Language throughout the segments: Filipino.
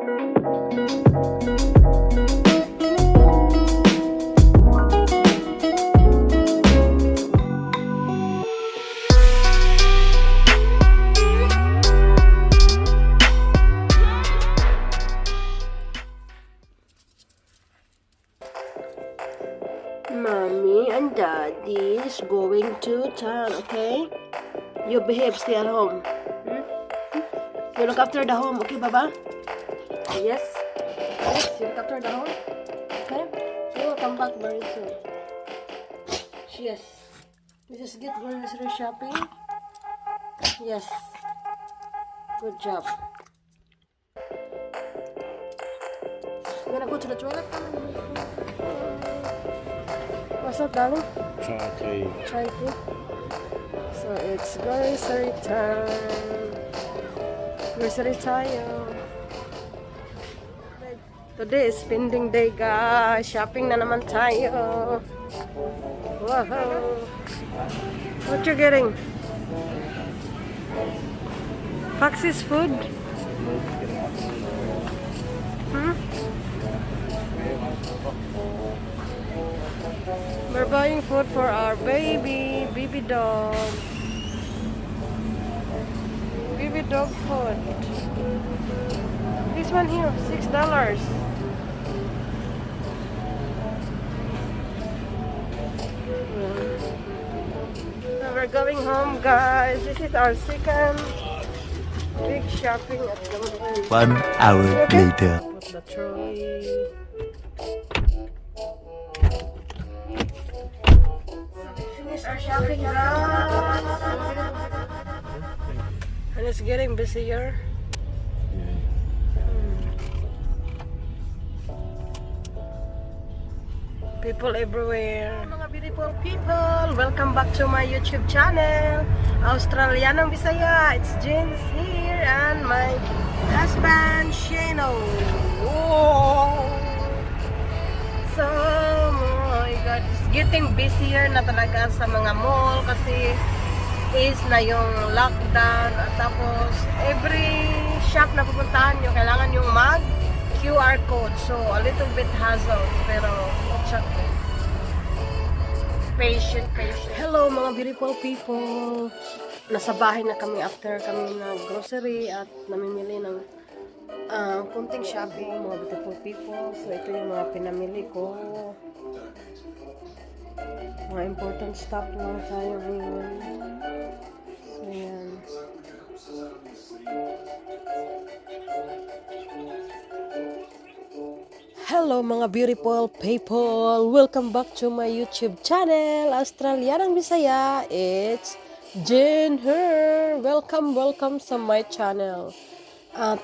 Mommy and Daddy is going to town, okay? You behave, stay at home. You look after the home, okay, Baba? Yes? Yes, you look after the home? Okay? You will come back very soon. Yes. Mrs. Get grocery shopping? Yes. Good job. You wanna go to the toilet? What's up, darling? Try to. So it's grocery time. Grocery tayo. Today is spending day, guys. Shopping na naman tayo. Wow. What you getting? Foxy's food? We're buying food for our baby dog. Baby dog food. This one here, $6. Now we're going home, guys. This is our second big shopping at the moment. 1 hour later. Put the trolley. Our shopping, and it's getting busier. People everywhere. Mga beautiful people, welcome back to my YouTube channel, Australianang Bisaya. It's James here and my husband Shano. So it's getting busier na talaga sa mga mall kasi is na yung lockdown at tapos every shop na pupuntahan nyo kailangan yung mag QR code, so a little bit hassle pero it's okay. Patient. Hello mga beautiful people, nasa bahay na kami after kami na grocery at namimili ng kunting shopping, mga beautiful people. So ito yung mga pinamili ko. Mga important stuff lang tayo ngayon. So, yan. Hello mga beautiful people! Welcome back to my YouTube channel, Australianang Bisaya. It's Jen here. Welcome sa my channel.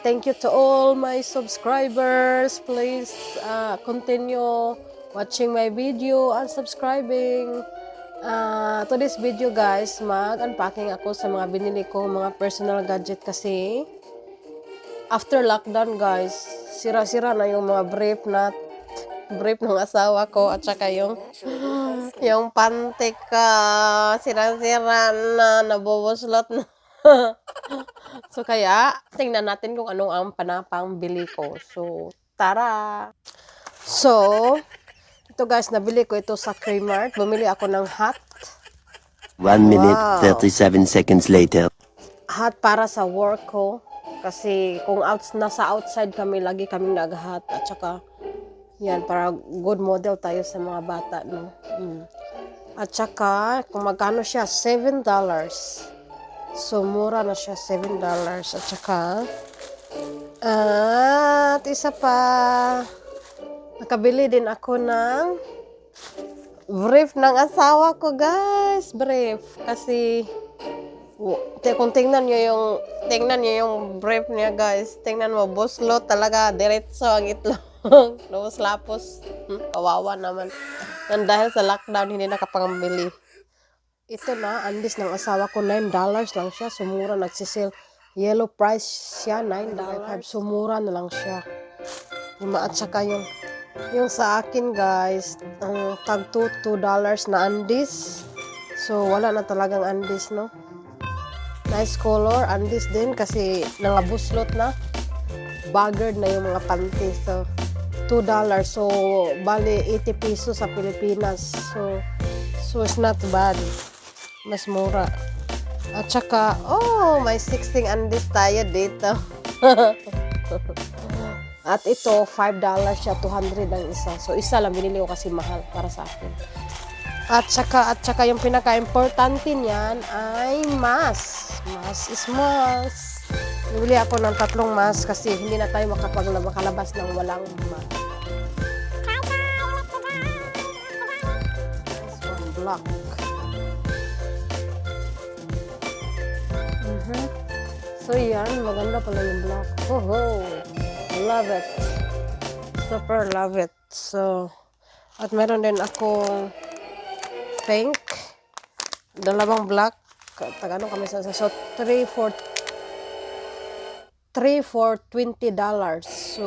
Thank you to all my subscribers. Please continue watching my video and subscribing. To this video guys, mag-unpacking ako sa mga binili ko, mga personal gadget kasi after lockdown guys, sira-sira na yung mga brief ng asawa ko at saka yung pantik sira-sira na, nabubuslot na. So kaya tingnan natin kung anong ang panapang bili ko. So tara. So ito guys, nabili ko ito sa Kmart. Bumili ako ng hat. 1 minute, 37 seconds later. Hat para sa work ko. Kasi kung nasa outside kami, lagi kaming nag-hat. At saka, yan, para good model tayo sa mga bata, no? At saka, kung magkano siya, $7. So, mura na siya, $7. At saka, at isa pa, nakabili din ako ng brief ng asawa ko, guys. Brief. Kasi, kung tingnan nyo yung brief niya, guys. Tingnan mo, buslot talaga. Diretso ang itlog. Lapos. Kawawa naman. And dahil sa lockdown, hindi nakapangambili. Ito na, andis ng asawa ko, $9 lang siya. Sumura, nagsisale. Yellow price siya, $9. Sumura na lang siya. At saka yung sa akin guys, tag $2 na andis. So wala na talagang andis, no? Nice color, andis din kasi nangabuslot na. baggered na yung mga panty. So, $2. So, bali 80 pesos sa Pilipinas. So it's not bad. Mas mura. At saka, may 16 undies tayo dito. At ito, $5 siya, 200 ang isa. So, isa lang binili ko kasi mahal para sa akin. At saka yung pinaka-importante niyan ay mask. Mask is must. Bibili ako ng 3 mask kasi hindi na tayo makalabas ng walang mask. This one, black. So yan, maganda pala yung black. Love it. Super love it. So, at meron din akong pink. 2 black. Tagano kami sa so 3 for $20. So,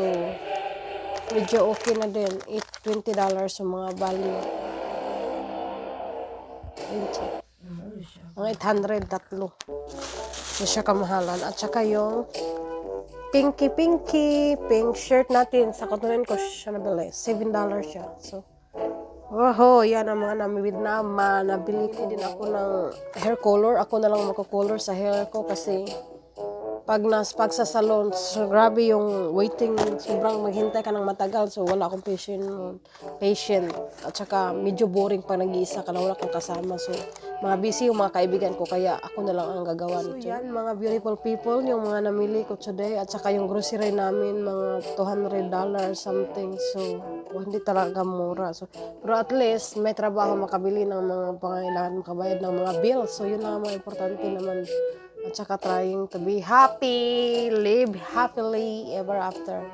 medyo okay na din. $20 yung mga value. Mga 800 tatlo. So, siya kamahalan. At saka yung pink shirt natin. Sa kotonin ko siya nabili. $7 siya. So, yan ang mga namibid na nabili ko din ako ng hair color. Ako na lang magko-color sa hair ko kasi pag sa salon, so grabe yung waiting, sobrang maghintay ka ng matagal, so wala akong patient. At saka medyo boring pag nag-iisa ka na wala kang kasama. So mga busy yung mga kaibigan ko, kaya ako na lang ang gagawa nito. So yan mga beautiful people, yung mga namili ko today. At saka yung grocery namin, mga $200 something. So hindi talaga mura. So, pero at least may trabaho makabili ng mga pangailangan, makabayad ng mga bills. So yun lang mga importante naman. At saka trying to be happy, live happily ever after.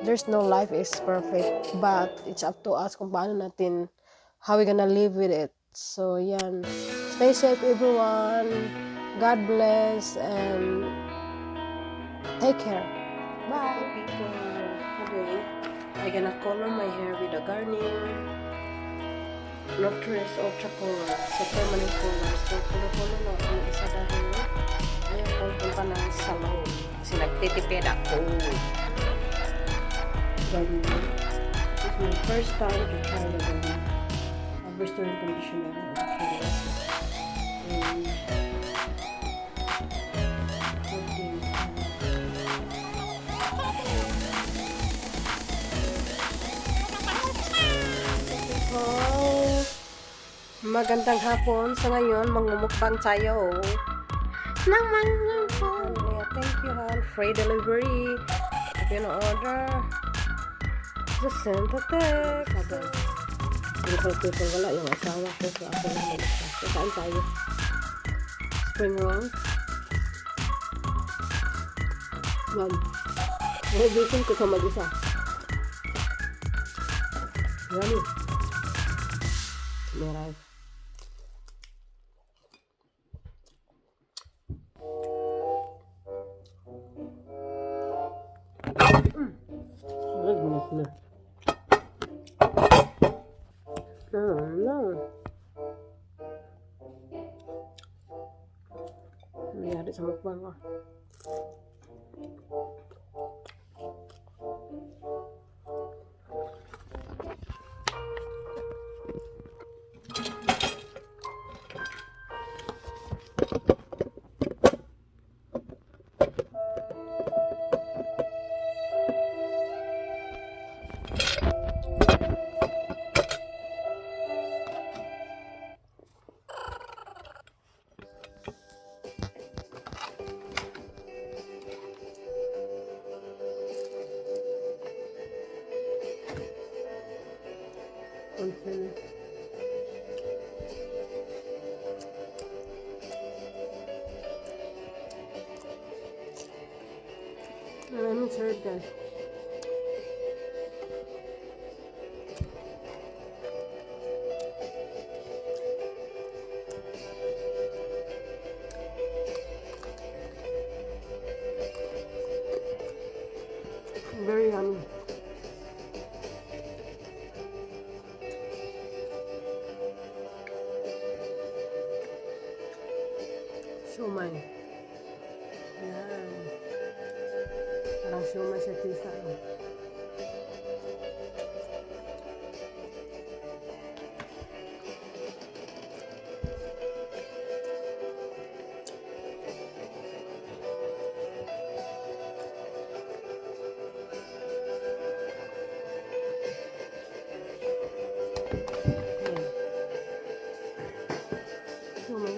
There's no life is perfect, but it's up to us kung paano natin, how we gonna live with it. So, yan. Stay safe, everyone. God bless, and take care. Bye, people. Today, I'm gonna color my hair with a garnier. Not trace ultra color. So, permanent color. So, color na ako ng isa dahil ayaw kong punta ng salon. Kasi nagtitipid ako. Garnier. This is my first time to try the garnier. Restoring conditioner. Magandang hapon. Sa ngayon, mangumukbang tayo. Nang mangumukbang. Thank you, Han. Free delivery. If you order, just send a text. Beautiful people, wala yung asawa ko. So, ako lang mag-isa. So, saan tayo? Spring roll. Ma'am. Mahubisin ko sa mag-isa. Yummy. Meron. No. Nangyari sa mukbang ko. Let me serve guys. Very yummy. Shumai. Yan. Parang siomay sa tisa. Siomay.